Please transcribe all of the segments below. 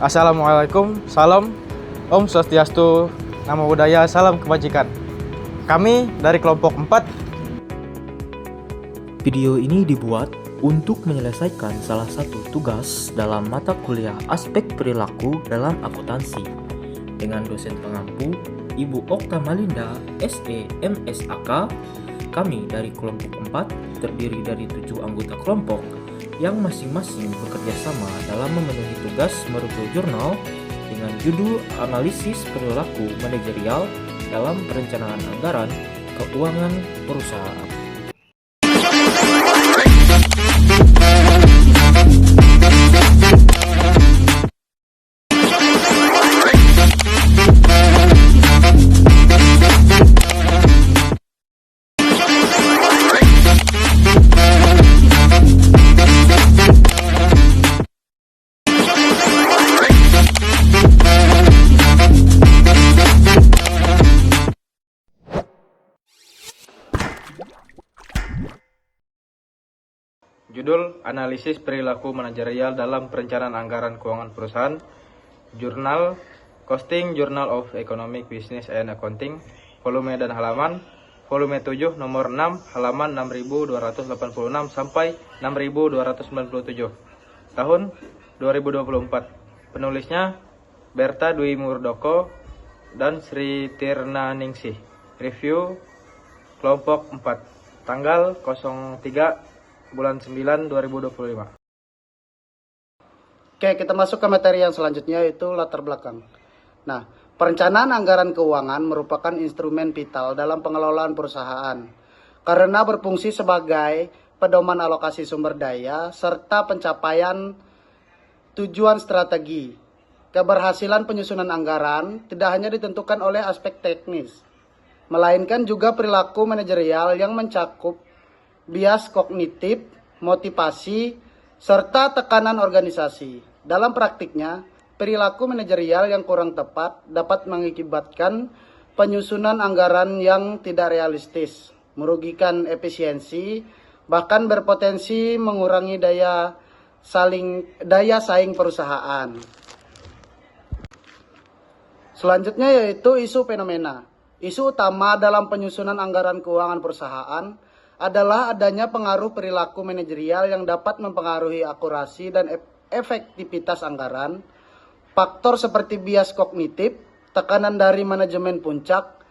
Assalamualaikum, salam, Om Swastiastu, Namo Buddhaya, salam kebajikan. Kami dari kelompok 4. Video ini dibuat untuk menyelesaikan salah satu tugas dalam mata kuliah aspek perilaku dalam akuntansi dengan dosen pengampu Ibu Okta Malinda, SE MSAK. Kami dari kelompok 4 terdiri dari 7 anggota kelompok yang masing-masing bekerja sama dalam memenuhi tugas merujuk jurnal dengan judul Analisis Perilaku Manajerial dalam Perencanaan Anggaran Keuangan Perusahaan. Judul Analisis Perilaku Manajerial dalam Perencanaan Anggaran Keuangan Perusahaan. Jurnal Costing, Journal of Economic Business and Accounting, volume dan halaman. Volume 7 nomor 6 halaman 6286 sampai 6297. Tahun 2024. Penulisnya Berta Dwi Murdoko dan Sri Tirna Ningsih. Review kelompok 4. Tanggal 03 bulan 9 2025. Oke, kita masuk ke materi yang selanjutnya, yaitu latar belakang. Nah, perencanaan anggaran keuangan merupakan instrumen vital dalam pengelolaan perusahaan karena berfungsi sebagai pedoman alokasi sumber daya serta pencapaian tujuan strategi. Keberhasilan penyusunan anggaran tidak hanya ditentukan oleh aspek teknis, melainkan juga perilaku manajerial yang mencakup bias kognitif, motivasi, serta tekanan organisasi. Dalam praktiknya, perilaku manajerial yang kurang tepat dapat mengakibatkan penyusunan anggaran yang tidak realistis, merugikan efisiensi, bahkan berpotensi mengurangi daya saing perusahaan. Selanjutnya yaitu isu fenomena. Isu utama dalam penyusunan anggaran keuangan perusahaan adalah adanya pengaruh perilaku manajerial yang dapat mempengaruhi akurasi dan efektivitas anggaran. Faktor seperti bias kognitif, tekanan dari manajemen puncak,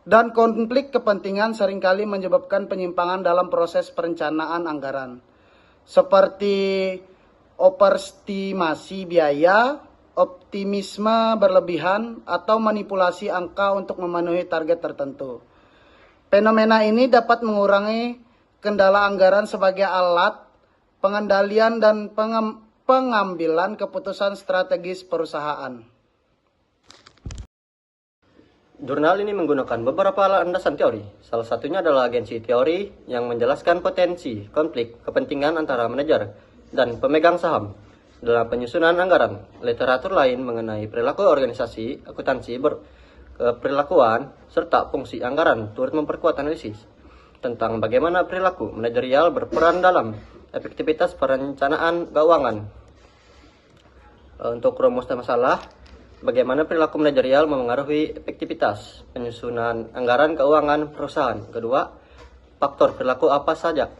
dan konflik kepentingan seringkali menyebabkan penyimpangan dalam proses perencanaan anggaran, seperti overestimasi biaya, optimisme berlebihan, atau manipulasi angka untuk memenuhi target tertentu. Fenomena ini dapat mengurangi kendala anggaran sebagai alat pengendalian dan pengambilan keputusan strategis perusahaan. Jurnal ini menggunakan beberapa landasan teori. Salah satunya adalah agensi teori yang menjelaskan potensi konflik kepentingan antara manajer dan pemegang saham dalam penyusunan anggaran. Literatur lain mengenai perilaku organisasi, akuntansi, perilakuan, serta fungsi anggaran turut memperkuat analisis tentang bagaimana perilaku manajerial berperan dalam efektivitas perencanaan keuangan. Untuk rumus masalah, bagaimana perilaku manajerial memengaruhi efektivitas penyusunan anggaran keuangan perusahaan. Kedua, faktor perilaku apa saja?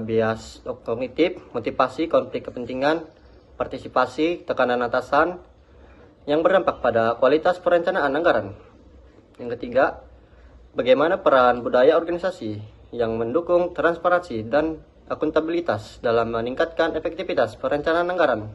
Bias kognitif, motivasi, konflik kepentingan, partisipasi, tekanan atasan, yang berdampak pada kualitas perencanaan anggaran. Yang ketiga, bagaimana peran budaya organisasi yang mendukung transparansi dan akuntabilitas dalam meningkatkan efektivitas perencanaan anggaran.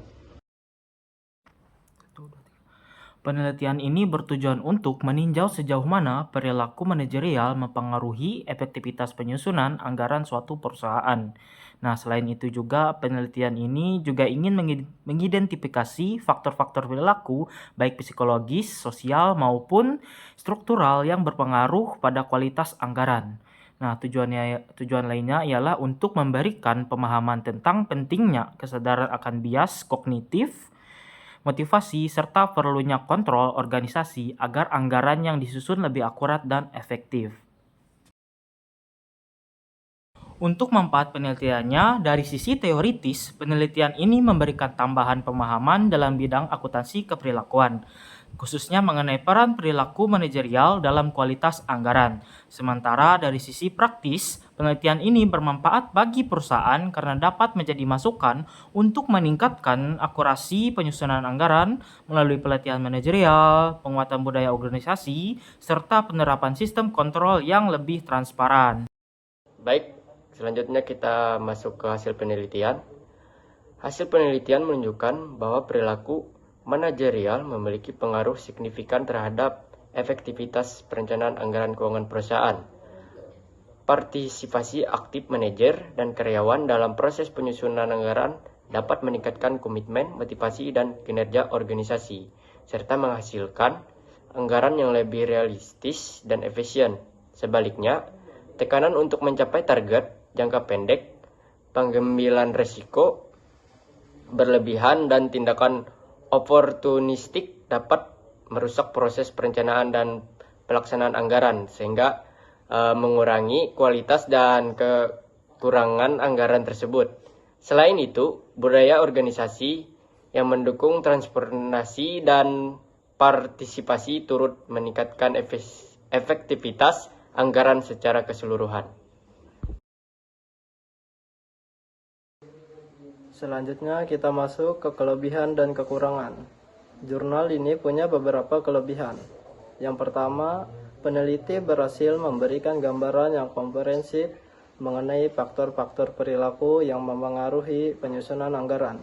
Penelitian ini bertujuan untuk meninjau sejauh mana perilaku manajerial mempengaruhi efektivitas penyusunan anggaran suatu perusahaan. Nah, selain itu juga penelitian ini juga ingin mengidentifikasi faktor-faktor perilaku baik psikologis, sosial maupun struktural yang berpengaruh pada kualitas anggaran. Nah, tujuan lainnya ialah untuk memberikan pemahaman tentang pentingnya kesadaran akan bias kognitif, motivasi, serta perlunya kontrol organisasi agar anggaran yang disusun lebih akurat dan efektif. Untuk manfaat penelitiannya, dari sisi teoritis, penelitian ini memberikan tambahan pemahaman dalam bidang akuntansi keperilakuan, khususnya mengenai peran perilaku manajerial dalam kualitas anggaran. Sementara dari sisi praktis, penelitian ini bermanfaat bagi perusahaan karena dapat menjadi masukan untuk meningkatkan akurasi penyusunan anggaran melalui pelatihan manajerial, penguatan budaya organisasi, serta penerapan sistem kontrol yang lebih transparan. Baik, selanjutnya kita masuk ke hasil penelitian. Hasil penelitian menunjukkan bahwa perilaku manajerial memiliki pengaruh signifikan terhadap efektivitas perencanaan anggaran keuangan perusahaan. Partisipasi aktif manajer dan karyawan dalam proses penyusunan anggaran dapat meningkatkan komitmen, motivasi, dan kinerja organisasi, serta menghasilkan anggaran yang lebih realistis dan efisien. Sebaliknya, tekanan untuk mencapai target jangka pendek, pengambilan risiko berlebihan, dan tindakan oportunistik dapat merusak proses perencanaan dan pelaksanaan anggaran, sehingga mengurangi kualitas dan kekurangan anggaran tersebut. Selain itu, budaya organisasi yang mendukung transparansi dan partisipasi turut meningkatkan efektivitas anggaran secara keseluruhan. Selanjutnya kita masuk ke kelebihan dan kekurangan. Jurnal ini punya beberapa kelebihan. Yang pertama, peneliti berhasil memberikan gambaran yang komprehensif mengenai faktor-faktor perilaku yang memengaruhi penyusunan anggaran.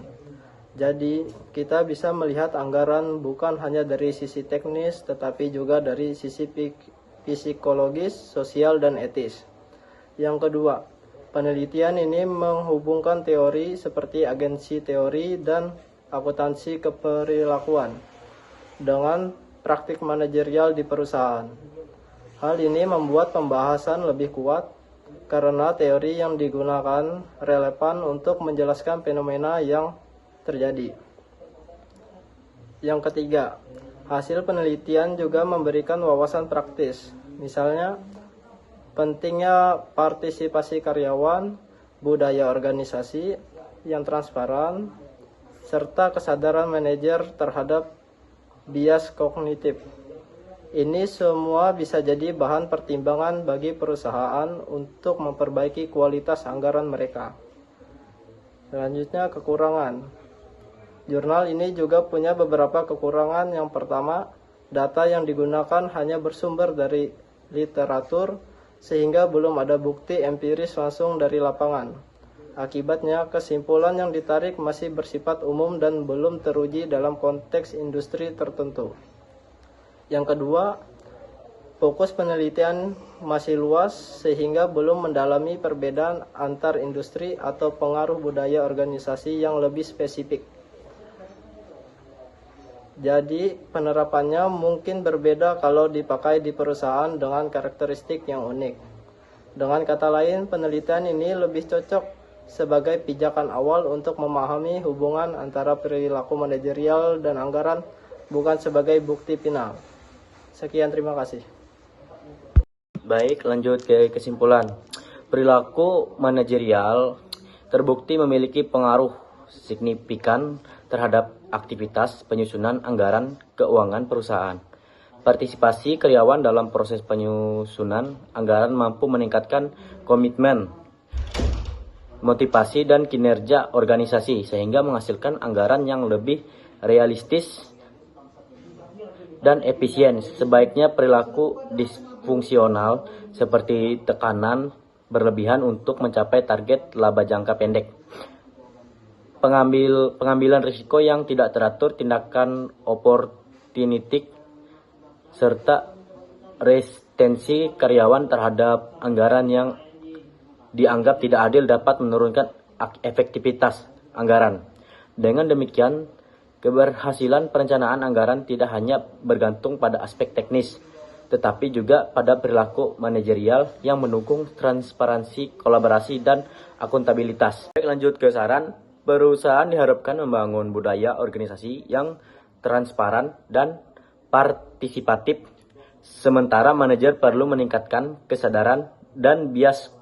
Jadi, kita bisa melihat anggaran bukan hanya dari sisi teknis, tetapi juga dari sisi psikologis, sosial, dan etis. Yang kedua, penelitian ini menghubungkan teori seperti agensi teori dan akuntansi keperilakuan dengan praktik manajerial di perusahaan. Hal ini membuat pembahasan lebih kuat karena teori yang digunakan relevan untuk menjelaskan fenomena yang terjadi. Yang ketiga, hasil penelitian juga memberikan wawasan praktis. Misalnya, pentingnya partisipasi karyawan, budaya organisasi yang transparan, serta kesadaran manajer terhadap bias kognitif. Ini semua bisa jadi bahan pertimbangan bagi perusahaan untuk memperbaiki kualitas anggaran mereka. Selanjutnya, kekurangan. Jurnal ini juga punya beberapa kekurangan. Yang pertama, data yang digunakan hanya bersumber dari literatur, sehingga belum ada bukti empiris langsung dari lapangan. Akibatnya, kesimpulan yang ditarik masih bersifat umum dan belum teruji dalam konteks industri tertentu. Yang kedua, fokus penelitian masih luas sehingga belum mendalami perbedaan antar industri atau pengaruh budaya organisasi yang lebih spesifik. Jadi, penerapannya mungkin berbeda kalau dipakai di perusahaan dengan karakteristik yang unik. Dengan kata lain, penelitian ini lebih cocok sebagai pijakan awal untuk memahami hubungan antara perilaku manajerial dan anggaran, bukan sebagai bukti final. Sekian, terima kasih. Baik, lanjut ke kesimpulan. Perilaku manajerial terbukti memiliki pengaruh signifikan terhadap aktivitas penyusunan anggaran keuangan perusahaan. Partisipasi karyawan dalam proses penyusunan anggaran mampu meningkatkan komitmen, motivasi, dan kinerja organisasi sehingga menghasilkan anggaran yang lebih realistis dan efisien. Sebaiknya perilaku disfungsional seperti tekanan berlebihan untuk mencapai target laba jangka pendek, pengambilan risiko yang tidak teratur, tindakan oportunistik, serta retensi karyawan terhadap anggaran yang dianggap tidak adil dapat menurunkan efektivitas anggaran. Dengan demikian, keberhasilan perencanaan anggaran tidak hanya bergantung pada aspek teknis, tetapi juga pada perilaku manajerial yang mendukung transparansi, kolaborasi, dan akuntabilitas. Baik, lanjut ke saran. Perusahaan diharapkan membangun budaya organisasi yang transparan dan partisipatif, sementara manajer perlu meningkatkan kesadaran dan bias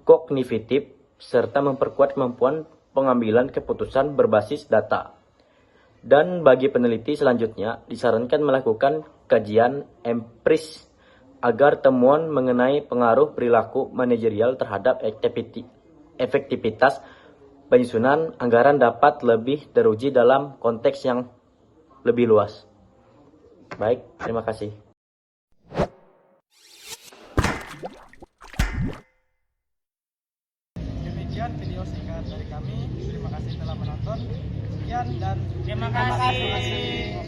kognitif, serta memperkuat kemampuan pengambilan keputusan berbasis data. Dan bagi peneliti selanjutnya, disarankan melakukan kajian empiris agar temuan mengenai pengaruh perilaku manajerial terhadap efektivitas penyusunan anggaran dapat lebih teruji dalam konteks yang lebih luas. Baik, terima kasih. Demikian video singkat dari kami. Terima kasih telah menonton. Sekian dan Terima kasih.